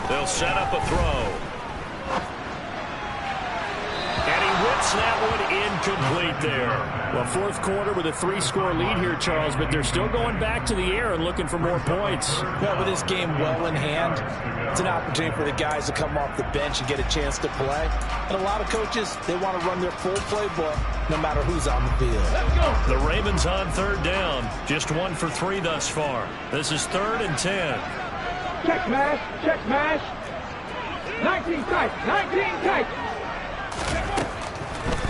They'll set up a throw. And he whips that one incomplete there. Well, fourth quarter with a 3-score lead here, Charles, but they're still going back to the air and looking for more points. Well, with this game well in hand, it's an opportunity for the guys to come off the bench and get a chance to play. And a lot of coaches, they want to run their full playbook no matter who's on the field. Let's go. The Ravens on 3rd down. Just 1 for 3 thus far. This is 3rd and 10. Check mash. 19 tight.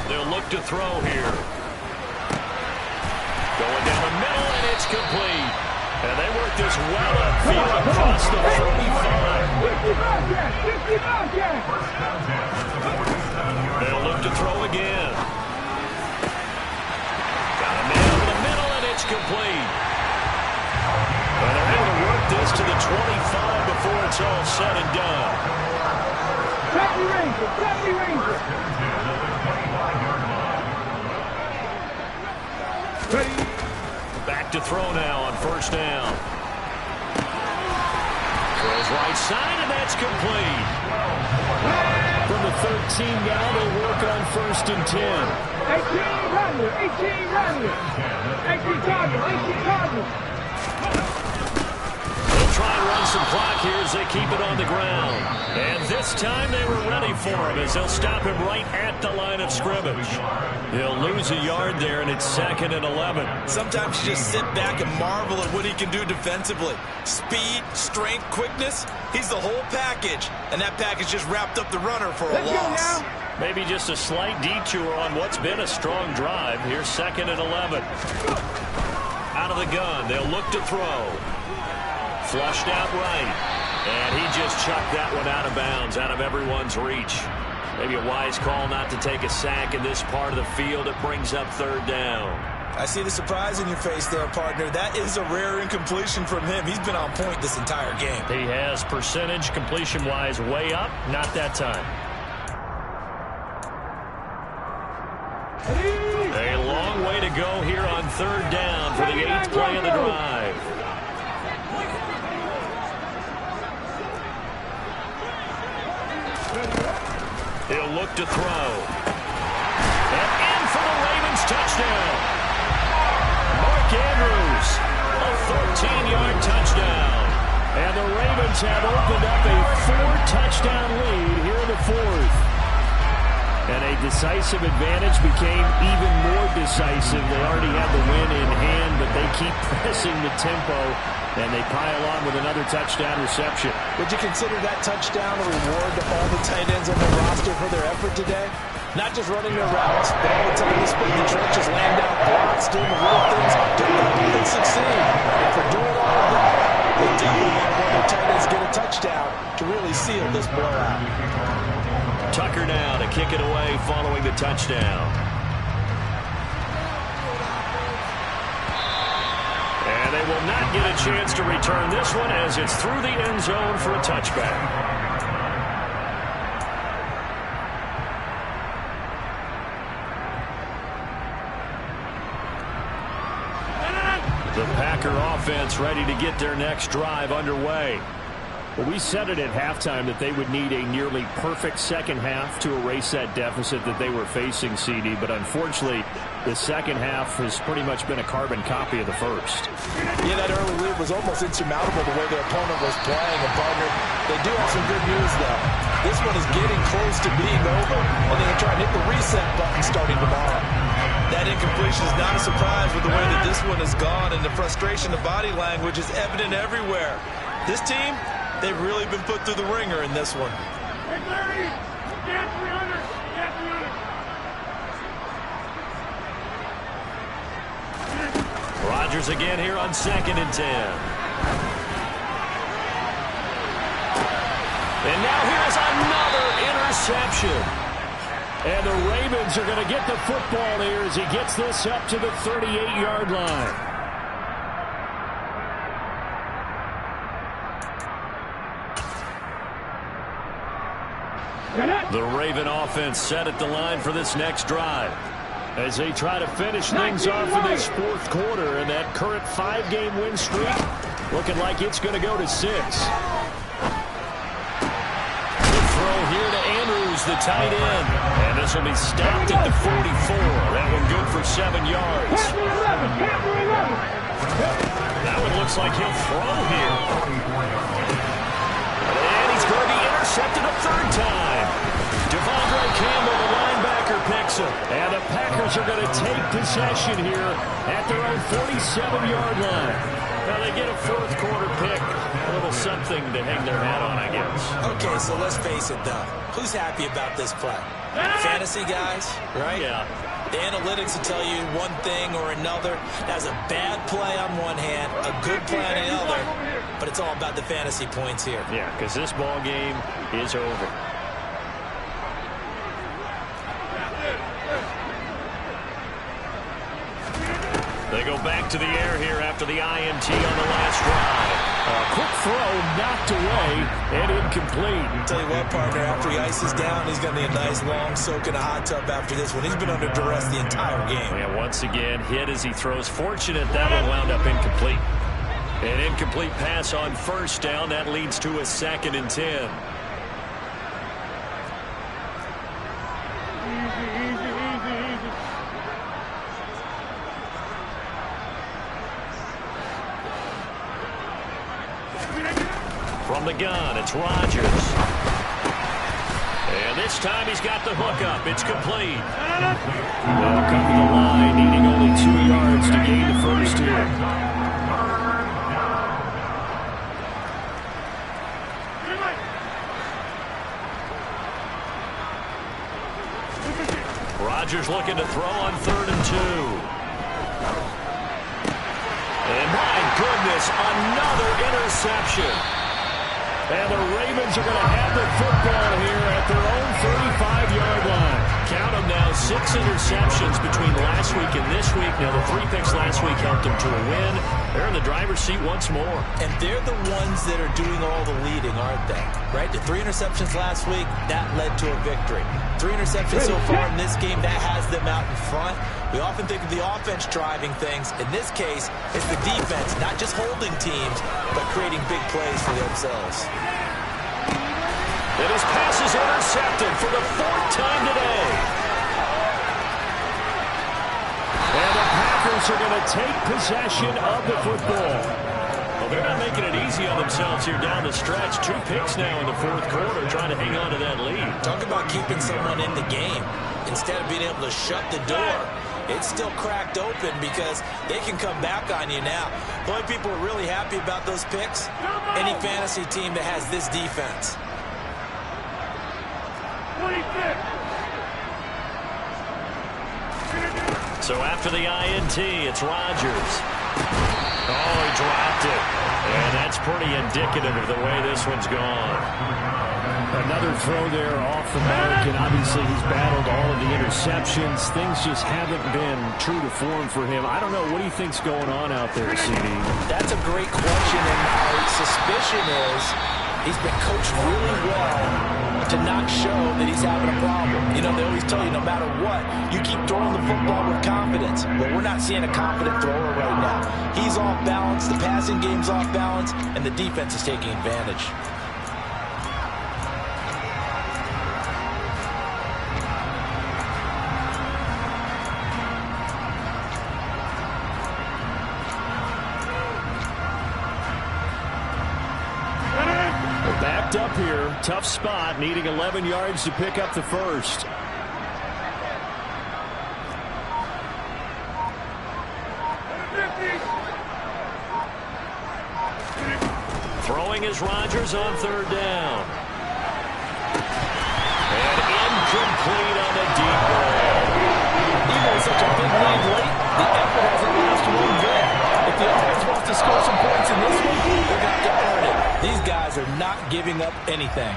They'll look to throw here. Going down the middle, and it's complete. And they work this well upfield across the 45. 50 Bobcat. They'll look to throw again. Got a man over the middle, and it's complete. And they're able to work this to the 25 before it's all said and done. 70 Ranger. Back to throw now on 1st down. Throws right side, and that's complete. From the 13 now, they'll work on 1st and 10. 18 Rattler. 18 Cardinals. They'll try and run some clock here as they keep it on the ground. And this time they were ready for him as they'll stop him right at the line of scrimmage. He'll lose a yard there, and it's 2nd and 11. Sometimes you just sit back and marvel at what he can do defensively. Speed, strength, quickness, he's the whole package. And that package just wrapped up the runner for a loss. Maybe just a slight detour on what's been a strong drive. Here's 2nd and 11. Out of the gun, they'll look to throw. Flushed out right. And he just chucked that one out of bounds, out of everyone's reach. Maybe a wise call not to take a sack in this part of the field. It brings up 3rd down. I see the surprise in your face there, partner. That is a rare incompletion from him. He's been on point this entire game. He has percentage completion-wise way up. Not that time. A long way to go here on 3rd down for the 8th play of the drive. He'll look to throw. And in for the Ravens touchdown. Mark Andrews, a 14-yard touchdown. And the Ravens have opened up a 4-touchdown lead here in the 4th. And a decisive advantage became even more decisive. They already had the win in hand, but they keep pressing the tempo, and they pile on with another touchdown reception. Would you consider that touchdown a reward to all the tight ends on the roster for their effort today? Not just running their routes, but all the time they spend in the trenches, laying down blocks, doing the little things to help them succeed. And for doing all of that, they definitely want one of their tight ends get a touchdown to really seal this blowout. Tucker now to kick it away following the touchdown. And they will not get a chance to return this one as it's through the end zone for a touchback. The Packer offense ready to get their next drive underway. Well, we said it at halftime that they would need a nearly perfect second half to erase that deficit that they were facing, CD. But unfortunately, the second half has pretty much been a carbon copy of the first. Yeah, that early lead was almost insurmountable the way their opponent was playing. And, partner, they do have some good news, though. This one is getting close to being over, and they can try and hit the reset button starting tomorrow. That incompletion is not a surprise with the way that this one has gone, and the frustration, the body language is evident everywhere. This team, they've really been put through the ringer in this one. Rodgers again here on 2nd and 10. And now here's another interception. And the Ravens are going to get the football here as he gets this up to the 38-yard line. The Raven offense set at the line for this next drive as they try to finish things off in this fourth quarter, and that current 5-game win streak looking like it's going to go to 6. Throw here to Andrews, the tight end. And this will be stopped at the 44. That one good for 7 yards. That one looks like he'll throw here. And he's going to be intercepted a third time. Devondre Campbell, the linebacker, picks him. And the Packers are going to take possession here at their own 47-yard line. Now they get a fourth quarter pick. A little something to hang their hat on, I guess. Okay, so let's face it, though. Who's happy about this play? Fantasy guys, right? Yeah. The analytics will tell you one thing or another. That's a bad play on one hand, a good play on the other, but it's all about the fantasy points here. Yeah, because this ball game is over. They go back to the air here after the INT on the last drive. A quick throw knocked away and incomplete. I'll tell you what, partner, after he ices down, he's going to need a nice long soak in a hot tub after this one. He's been under duress the entire game. Yeah, once again, hit as he throws. Fortunate that one wound up incomplete. An incomplete pass on first down. That leads to a 2nd and 10. From the gun, it's Rodgers. And this time he's got the hookup. It's complete. They'll come to the line, needing only 2 yards to gain the first here. Rodgers looking to throw on 3rd and 2. And my goodness, another interception. And the Ravens are going to have the football here at their own 35-yard line. Count them now, 6 interceptions between last week and this week. Now, the 3 picks last week helped them to a win. They're in the driver's seat once more. And they're the ones that are doing all the leading, aren't they? Right? The 3 interceptions last week, that led to a victory. 3 interceptions so far in this game, that has them out in front. We often think of the offense driving things. In this case, it's the defense, not just holding teams, but creating big plays for themselves. And his pass is intercepted for the 4th time today. And the Packers are going to take possession of the football. Well, they're not making it easy on themselves here down the stretch. 2 picks now in the 4th quarter, trying to hang on to that lead. Talk about keeping someone in the game instead of being able to shut the door. It's still cracked open because they can come back on you now. The only people who are really happy about those picks, any fantasy team that has this defense. 26. So after the INT, it's Rodgers. Oh, he dropped it. And that's pretty indicative of the way this one's gone. Another throw there off the mark, and obviously he's battled all of the interceptions. Things just haven't been true to form for him. I don't know. What do you think's going on out there, CD? That's a great question, and my suspicion is he's been coached really well to not show that he's having a problem. You know, they always tell you no matter what, you keep throwing the football with confidence. But we're not seeing a confident thrower right now. He's off balance, the passing game's off balance, and the defense is taking advantage. Up here, tough spot, needing 11 yards to pick up the first. Throwing is Rodgers on third down. And incomplete on the deep ball. Even with such a big lead late, the effort hasn't lost one bit. If the offense wants to score some points in this one, they're going to have to earn it. These guys are not giving up anything.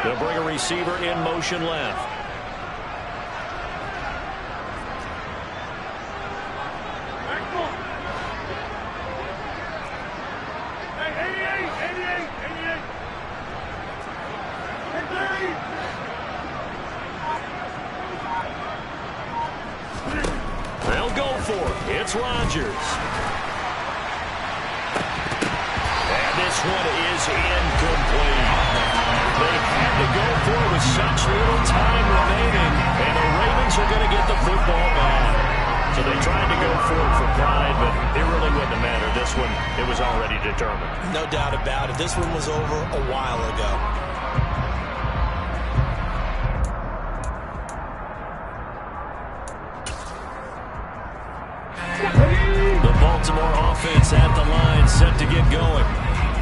They'll bring a receiver in motion left. They'll go for it. It's Rodgers. And this one is incomplete. They had to go for it with such little time remaining, and the Ravens are going to get the football back. So they tried to go for it for pride, but it really wouldn't have mattered. This one, it was already determined. No doubt about it. This one was over a while ago. The Baltimore offense at the line, set to get going.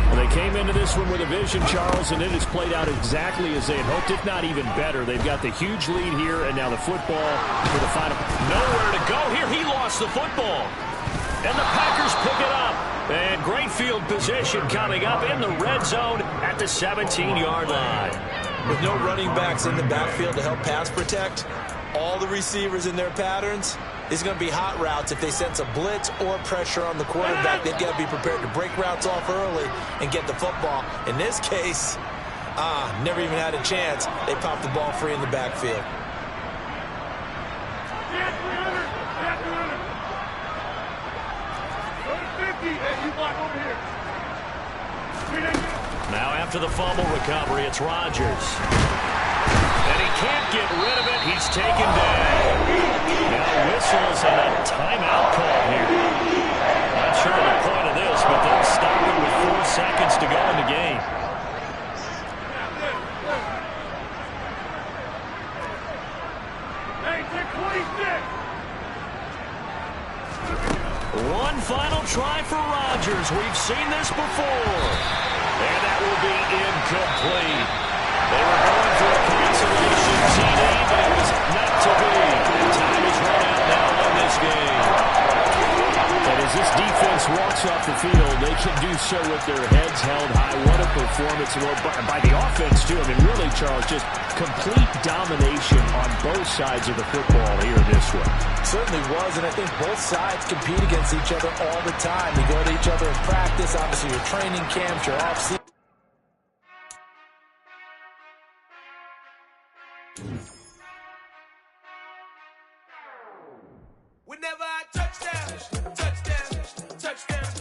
Well, they came into this one with a vision, Charles, and it has played out exactly as they had hoped, if not even better. They've got the huge lead here, and now the football for the final. Nowhere to go here. He lost the football. And the Packers pick it up. And great field position coming up in the red zone at the 17-yard line. With no running backs in the backfield to help pass protect, all the receivers in their patterns, these are going to be hot routes. If they sense a blitz or pressure on the quarterback, they've got to be prepared to break routes off early and get the football. In this case, never even had a chance. They popped the ball free in the backfield. Now after the fumble recovery, it's Rodgers. And he can't get rid of it. He's taken down. Now whistles and a timeout call here. Not sure of the point of this, but they'll stop it with 4 seconds to go in the game. One final try for Rodgers. We've seen this before. And that will be incomplete. They were going for a consolation TD, but it was not to be. And time is run out now on this game. And as this defense walks off the field, they can do so with their heads held high. What a performance by the offense, too. I mean, really, Charles, just complete domination on both sides of the football here in this one. Certainly was, and I think both sides compete against each other all the time. You go to each other in practice, obviously your training camps, your off-season. Whenever I touchdown, touchdown, touchdown.